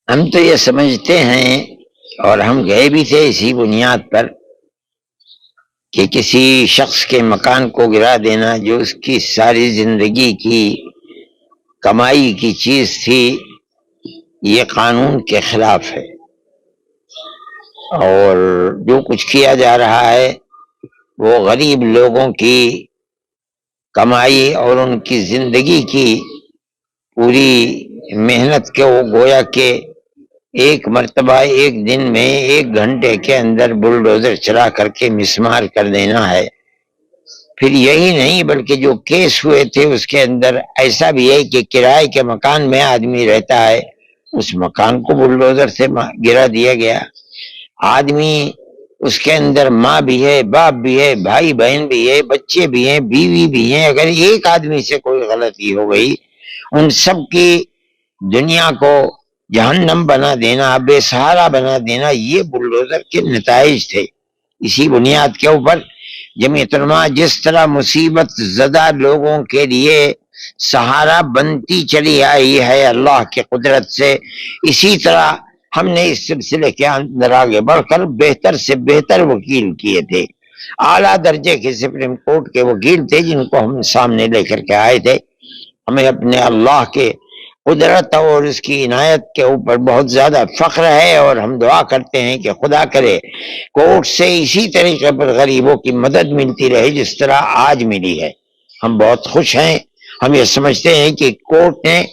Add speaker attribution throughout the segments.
Speaker 1: ہم تو یہ سمجھتے ہیں، اور ہم گئے بھی تھے اسی بنیاد پر، کہ کسی شخص کے مکان کو گرا دینا جو اس کی ساری زندگی کی کمائی کی چیز تھی، یہ قانون کے خلاف ہے، اور جو کچھ کیا جا رہا ہے وہ غریب لوگوں کی کمائی اور ان کی زندگی کی پوری محنت کے وہ گویا کہ ایک مرتبہ ایک دن میں 1 گھنٹے کے اندر بلڈوزر چلا کر کے مسمار کر دینا ہے۔ پھر یہی نہیں بلکہ جو کیس ہوئے تھے اس کے اندر ایسا بھی ہے کہ کرائے کے مکان میں آدمی رہتا ہے، اس مکان کو بلڈوزر سے گرا دیا گیا۔ آدمی اس کے اندر ماں بھی ہے، باپ بھی ہے، بھائی بہن بھی ہے، بچے بھی ہیں، بیوی بھی ہیں، اگر ایک آدمی سے کوئی غلطی ہو گئی ان سب کی دنیا کو جہنم بنا دینا، بے سہارا بنا دینا، یہ بلڈوزر کے نتائج تھے۔ اسی بنیاد کے اوپر جمعیت علماء جس طرح مصیبت زدہ لوگوں کے لیے سہارا بنتی چلی آئی ہے اللہ کی قدرت سے، اسی طرح ہم نے اس سلسلے کے اندر آگے بڑھ کر بہتر سے بہتر وکیل کیے تھے، اعلیٰ درجے کے سپریم کورٹ کے وکیل تھے جن کو ہم سامنے لے کر کے آئے تھے۔ ہمیں اپنے اللہ کے قدرت اور اس کی عنایت کے اوپر بہت زیادہ فخر ہے، اور ہم دعا کرتے ہیں کہ خدا کرے کورٹ سے اسی طریقے پر غریبوں کی مدد ملتی رہے جس طرح آج ملی ہے۔ ہم بہت خوش ہیں، ہم یہ سمجھتے ہیں کہ کورٹ نے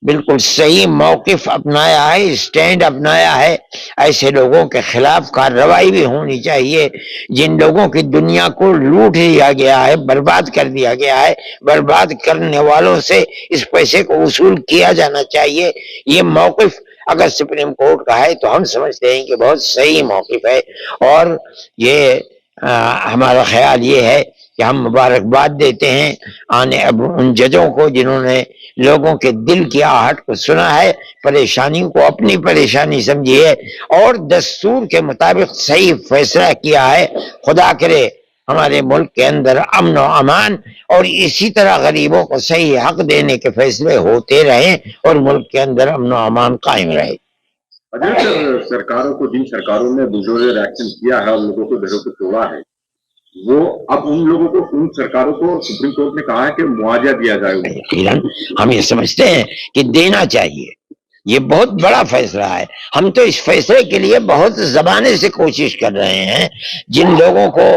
Speaker 1: بالکل صحیح موقف اپنایا ہے، اسٹینڈ اپنایا ہے۔ ایسے لوگوں کے خلاف کارروائی بھی ہونی چاہیے جن لوگوں کی دنیا کو لوٹ لیا گیا ہے، برباد کر دیا گیا ہے، برباد کرنے والوں سے اس پیسے کو وصول کیا جانا چاہیے۔ یہ موقف اگر سپریم کورٹ کا ہے تو ہم سمجھتے ہیں کہ بہت صحیح موقف ہے، اور یہ ہمارا خیال یہ ہے کہ ہم مبارکباد دیتے ہیں اب ان ججوں کو جنہوں نے لوگوں کے دل کی آہٹ کو سنا ہے، پریشانی کو اپنی پریشانی سمجھی ہے، اور دستور کے مطابق صحیح فیصلہ کیا ہے۔ خدا کرے ہمارے ملک کے اندر امن و امان اور اسی طرح غریبوں کو صحیح حق دینے کے فیصلے ہوتے رہیں اور ملک کے اندر امن و امان قائم رہے۔
Speaker 2: سرکاروں کو، جن سرکاروں نے بلڈوزر ایکشن کیا ہے اور لوگوں کو گھروں کو توڑا ہے، وہ اب ان لوگوں کو، ان سرکاروں کو سپریم کورٹ نے کہا ہے کہ معاوضہ دیا جائے۔
Speaker 1: ہم یہ سمجھتے ہیں کہ دینا چاہیے، یہ بہت بڑا فیصلہ ہے۔ ہم تو اس فیصلے کے لیے بہت زمانے سے کوشش کر رہے ہیں۔ جن لوگوں کو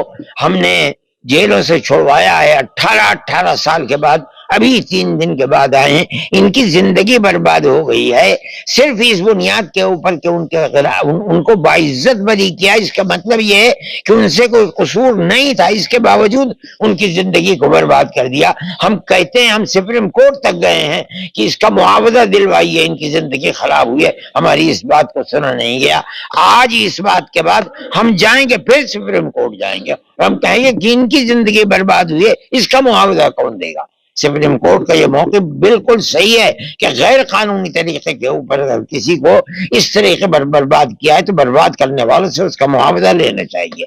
Speaker 1: ہم نے جیلوں سے چھوڑوایا ہے 18 سال کے بعد، ابھی 3 دن کے بعد آئے ہیں، ان کی زندگی برباد ہو گئی ہے صرف اس بنیاد کے اوپر کہ ان کو باعزت بری کیا۔ اس کا مطلب یہ ہے کہ ان سے کوئی قصور نہیں تھا، اس کے باوجود ان کی زندگی کو برباد کر دیا۔ ہم کہتے ہیں، ہم سپریم کورٹ تک گئے ہیں کہ اس کا معاوضہ دلوائیے، ان کی زندگی خراب ہوئی ہے، ہماری اس بات کو سنا نہیں گیا۔ آج اس بات کے بعد ہم جائیں گے، پھر سپریم کورٹ جائیں گے، ہم کہیں گے کہ ان کی زندگی برباد ہوئی ہے، اس کا معاوضہ کون دے گا؟ سپریم کورٹ کا یہ موقف بالکل صحیح ہے کہ غیر قانونی طریقے کے اوپر اگر کسی کو اس طریقے پر برباد کیا ہے تو برباد کرنے والوں سے اس کا معاوضہ لینا چاہیے۔